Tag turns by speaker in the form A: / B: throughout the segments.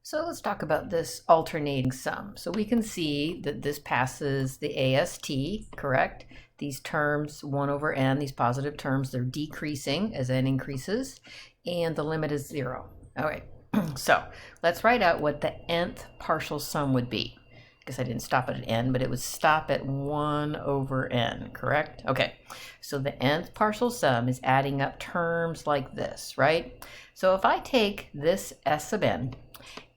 A: So let's talk about this alternating sum. So we can see that this passes the AST, correct? These terms, 1 over n, these positive terms, they're decreasing as n increases, and the limit is 0. All right, so let's write out what the nth partial sum would be. I guess I didn't stop at an n, but it would stop at 1 over n, correct? Okay, so the nth partial sum is adding up terms like this, right? So if I take this s sub n,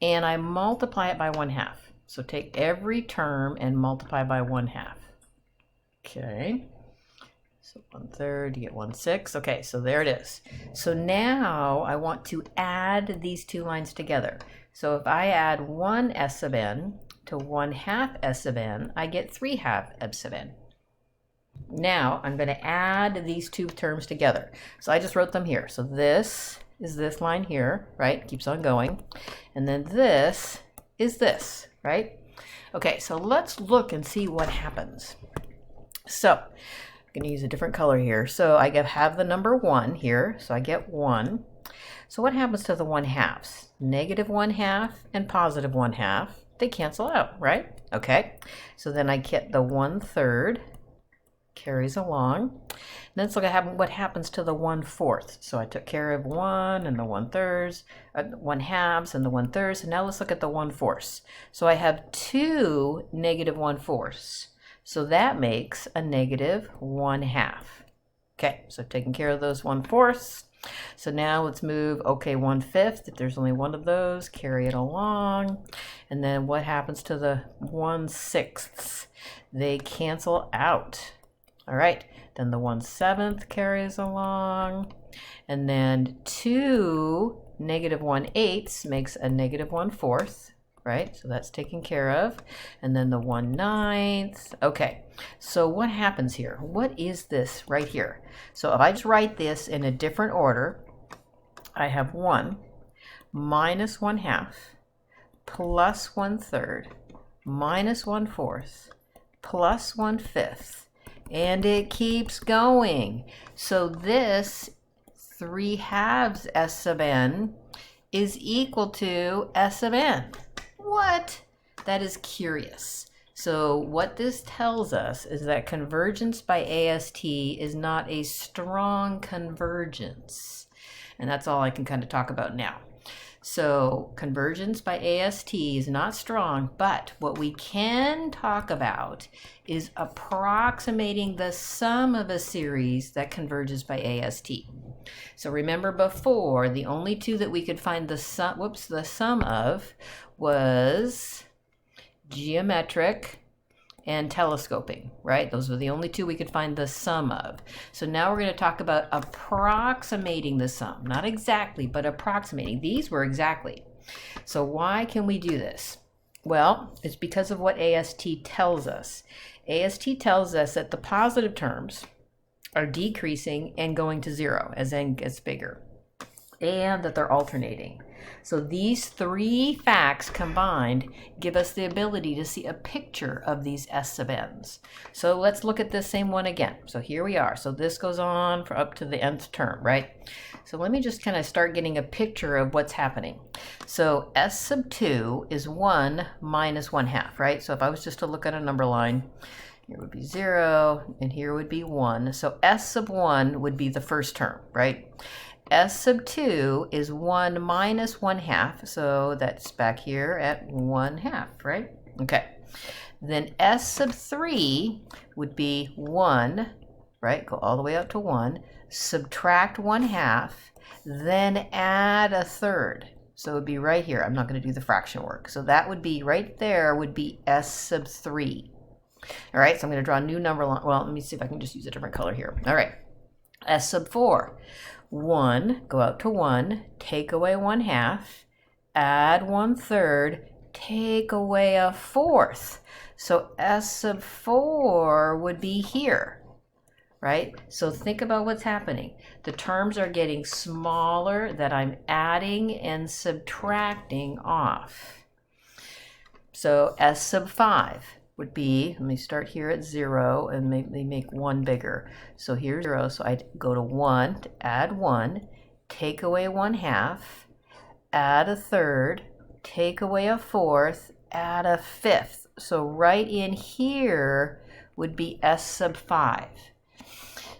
A: and I multiply it by 1/2. So take every term and multiply by 1/2. Okay, so 1/3, you get 1/6. Okay, so there it is. So now I want to add these two lines together. So if I add 1 s sub n to 1/2 s sub n, I get 3/2 s sub n. Now I'm going to add these two terms together. So I just wrote them here. So this is this line here, right? Keeps on going. And then this is this, right? Okay, so let's look and see what happens. So I'm going to use a different color here. So I have the number 1 here, so I get 1. So what happens to the 1/2s? Negative 1/2 and positive 1/2, they cancel out, right? Okay, so then I get the 1/3 carries along. And let's look at what happens to the 1/4. So I took care of 1 and the 1/3, 1/2 and the 1/3. And now let's look at the 1/4. So I have 2 negative 1/4. So that makes a negative 1/2. Okay, so taking care of those 1/4. So now let's move, okay, 1/5. If there's only one of those, carry it along. And then what happens to the 1/6? They cancel out. All right, then the 1/7 carries along, and then 2 negative 1/8 makes a negative 1/4, right? So that's taken care of. And then the 1/9. Okay, so what happens here? What is this right here? So if I just write this in a different order, I have 1 minus 1/2 plus 1/3 minus 1/4 plus 1/5. And it keeps going. So this 3/2 s sub n is equal to s sub n. What? That is curious. So what this tells us is that convergence by AST is not a strong convergence. And that's all I can kind of talk about now. So convergence by AST is not strong, but what we can talk about is approximating the sum of a series that converges by AST. So remember before, the only two that we could find the sum of was geometric and telescoping, right? Those were the only two we could find the sum of. So now we're going to talk about approximating the sum. Not exactly, but approximating. These were exactly. So why can we do this? Well, it's because of what AST tells us. AST tells us that the positive terms are decreasing and going to 0 as n gets bigger, and that they're alternating. So these three facts combined give us the ability to see a picture of these s sub n's. So let's look at this same one again. So here we are. So this goes on for up to the nth term, right? So let me just kind of start getting a picture of what's happening. So s sub 2 is 1 minus 1/2, right? So if I was just to look at a number line, here would be 0, and here would be 1. So s sub 1 would be the first term, right? S sub 2 is 1 minus 1/2, so that's back here at 1/2, right? Okay. Then S sub 3 would be 1, right? Go all the way up to 1, subtract 1/2, then add 1/3. So it would be right here. I'm not going to do the fraction work. So that would be right there would be S sub 3. All right, so I'm going to draw a new number line. Well, let me see if I can just use a different color here. All right, S sub 4. 1, go out to 1, take away 1/2, add 1/3, take away 1/4. So S sub 4 would be here, right? So think about what's happening. The terms are getting smaller that I'm adding and subtracting off. So S sub 5 would be, let me start here at 0 and make 1 bigger. So here's 0, so I'd go to 1, to add 1, take away 1/2, add 1/3, take away a fourth, add a fifth. So right in here would be S sub 5.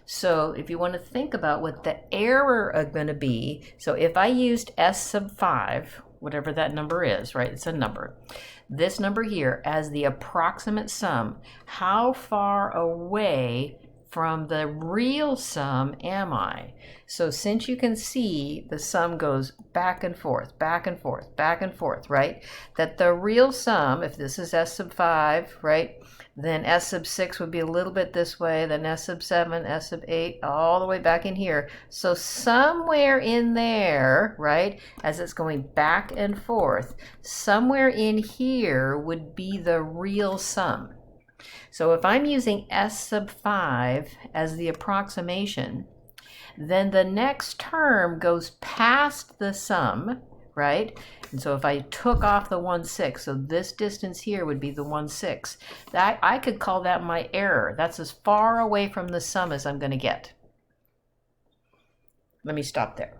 A: So if you want to think about what the error is going to be, so if I used S sub 5, whatever that number is, right? It's a number. This number here as the approximate sum, how far away from the real sum am I? So since you can see the sum goes back and forth, back and forth, back and forth, right? That the real sum, if this is S sub 5, right? Then S sub 6 would be a little bit this way, then S sub 7, S sub 8, all the way back in here. So somewhere in there, right, as it's going back and forth, somewhere in here would be the real sum. So if I'm using S sub 5 as the approximation, then the next term goes past the sum, right? And so if I took off the 1/6, so this distance here would be the 1/6. That I could call that my error. That's as far away from the sum as I'm going to get. Let me stop there.